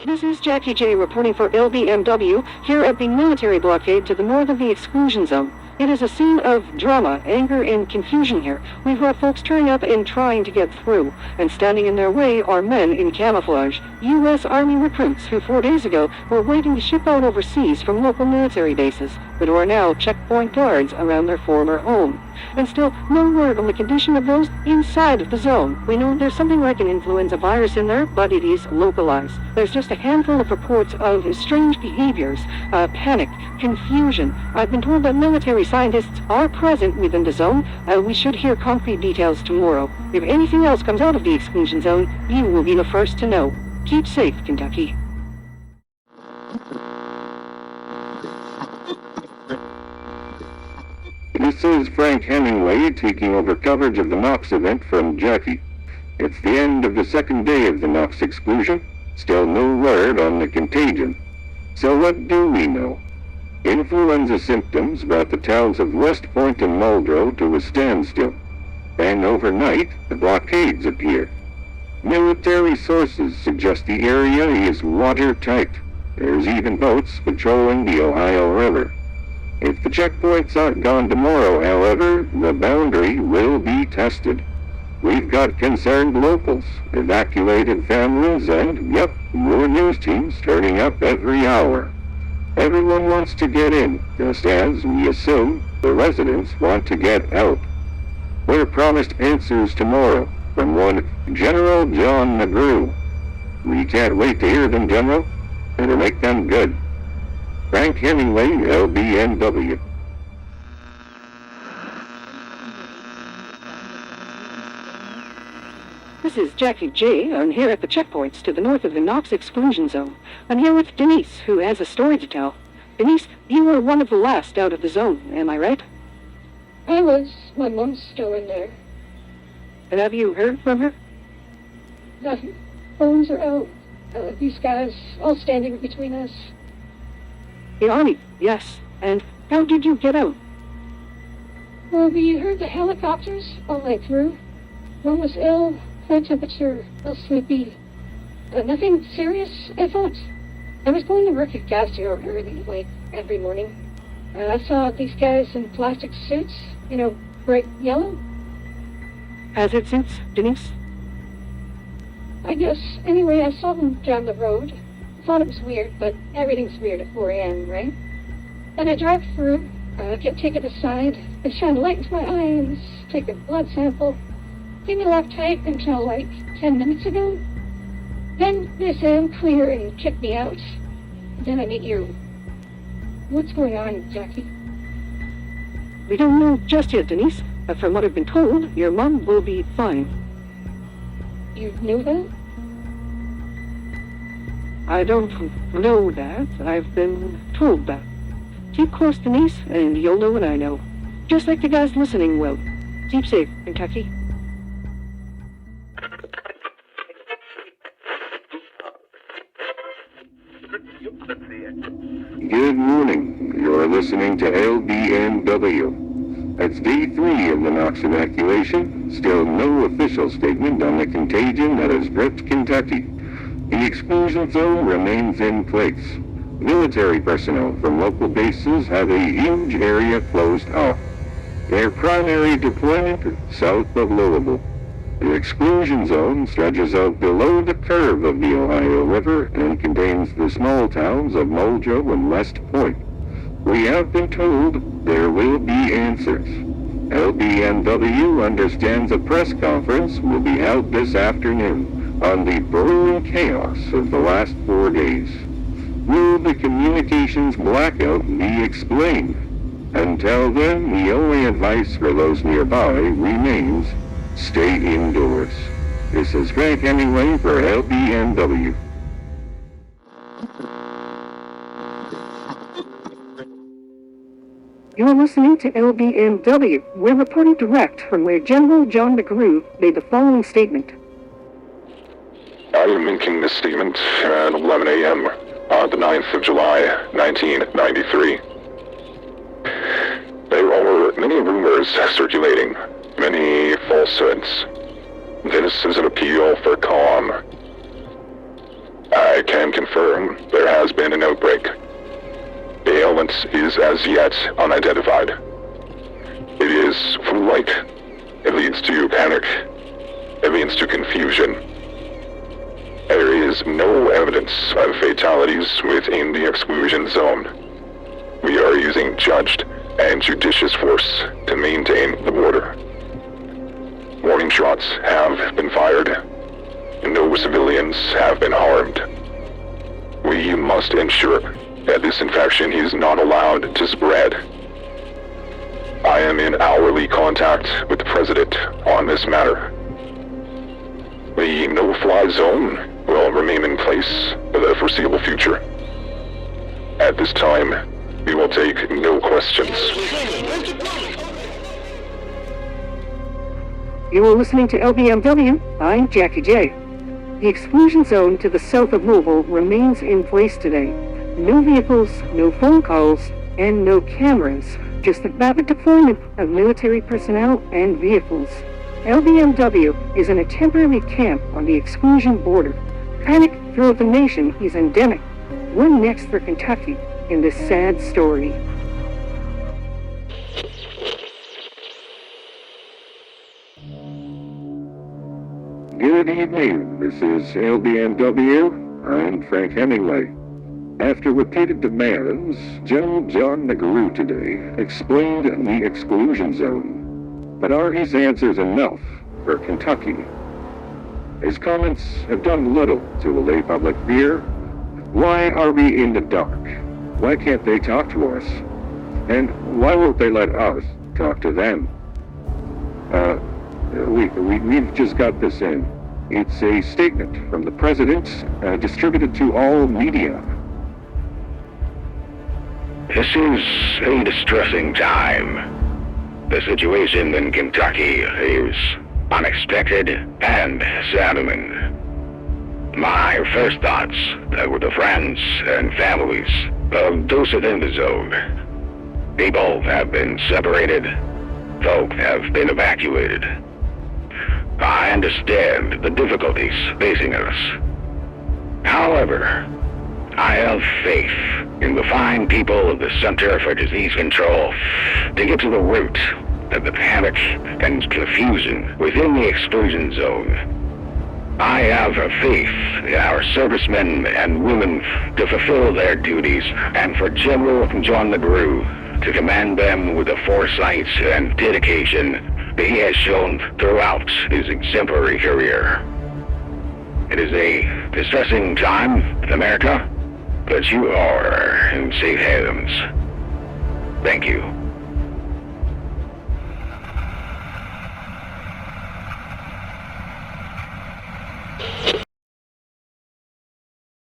This is Jackie J reporting for LBMW here at the military blockade to the north of the exclusion zone. It is a scene of drama, anger, and confusion here. We've got folks turning up and trying to get through, and standing in their way are men in camouflage, U.S. Army recruits who 4 days ago were waiting to ship out overseas from local military bases, but who are now checkpoint guards around their former home. And still, no word on the condition of those inside of the zone. We know there's something like an influenza virus in there, but it is localized. There's just a handful of reports of strange behaviors, panic, confusion. I've been told that military scientists are present within the zone. We should hear concrete details tomorrow. If anything else comes out of the exclusion zone, you will be the first to know. Keep safe, Kentucky. This is Frank Hemingway taking over coverage of the Knox event from Jackie. It's the end of the second day of the Knox exclusion. Still no word on the contagion. So what do we know? Influenza symptoms brought the towns of West Point and Muldrow to a standstill. Then overnight, the blockades appear. Military sources suggest the area is watertight. There's even boats patrolling the Ohio River. If the checkpoints aren't gone tomorrow, however, the boundary will be tested. We've got concerned locals, evacuated families, and, more news teams turning up every hour. Everyone wants to get in, just as we assume the residents want to get out. We're promised answers tomorrow from one General John McGrew. We can't wait to hear them, General. Better make them good. Frank Hemingway, LBMW. This is Jackie J. I'm here at the checkpoints to the north of the Knox exclusion zone. I'm here with Denise, who has a story to tell. Denise, you were one of the last out of the zone, am I right? I was. My mom's still in there. And have you heard from her? The phones are out. These guys all standing between us. The Army, yes. And how did you get out? Well, we heard the helicopters all the way through. One was ill, high temperature, a little sleepy. Nothing serious, I thought. I was going to work at gas station early, like every morning. I saw these guys in plastic suits, bright yellow. Hazard suits, Denise? I guess. Anyway, I saw them down the road. Thought it was weird, but everything's weird at 4 a.m., right? And I drive through, get taken aside, and shine a light into my eyes, take a blood sample, give me left tight until like 10 minutes ago. Then they say I'm clear and kick me out. Then I meet you. What's going on, Jackie? We don't know just yet, Denise. But from what I've been told, your mom will be fine. You knew that? I don't know that. I've been told that. Keep close, Denise, and you'll know what I know. Just like the guys listening will. Keep safe, Kentucky. Good morning. You're listening to LBMW. It's day 3 of the Knox evacuation. Still no official statement on the contagion that has gripped Kentucky. The exclusion zone remains in place. Military personnel from local bases have a huge area closed off. Their primary deployment south of Louisville. The exclusion zone stretches out below the curve of the Ohio River and contains the small towns of Muldrow and West Point. We have been told there will be answers. LBMW understands a press conference will be held this afternoon on the brewing chaos of the last 4 days. Will the communications blackout be explained? Until then, the only advice for those nearby remains stay indoors. This is Frank Hemingway for LBMW. You're listening to LBMW. We're reporting direct from where General John McGrew made the following statement. I am making this statement at 11 a.m. on the 9th of July, 1993. There are many rumors circulating, many falsehoods. This is an appeal for calm. I can confirm there has been an outbreak. The ailment is as yet unidentified. It is flu-like. It leads to panic. It leads to confusion. There is no evidence of fatalities within the exclusion zone. We are using judged and judicious force to maintain the border. Warning shots have been fired. No civilians have been harmed. We must ensure that this infection is not allowed to spread. I am in hourly contact with the President on this matter. The no-fly zone will remain in place for the foreseeable future. At this time, we will take no questions. You are listening to LBMW. I'm Jackie J. The exclusion zone to the south of Louisville remains in place today. No vehicles, no phone calls, and no cameras. Just the rapid deployment of military personnel and vehicles. LBMW is in a temporary camp on the exclusion border. Panic throughout the nation is endemic. We're next for Kentucky in this sad story. Good evening, this is LBMW. I'm Frank Hemingway. After repeated demands, General John McGrew today explained the exclusion zone. But are his answers enough for Kentucky? His comments have done little to allay public fear. Why are we in the dark? Why can't they talk to us? And why won't they let us talk to them? We've just got this in. It's a statement from the President, distributed to all media. This is a distressing time. The situation in Kentucky is unexpected and saddening. My first thoughts are with the friends and families of those in the zone. People have been separated. Folk have been evacuated. I understand the difficulties facing us. However, I have faith in the fine people of the Center for Disease Control to get to the root of the panic and confusion within the exclusion zone. I have a faith in our servicemen and women to fulfill their duties, and for General John McGrew to command them with the foresight and dedication that he has shown throughout his exemplary career. It is a distressing time in America, but you are in safe hands. Thank you.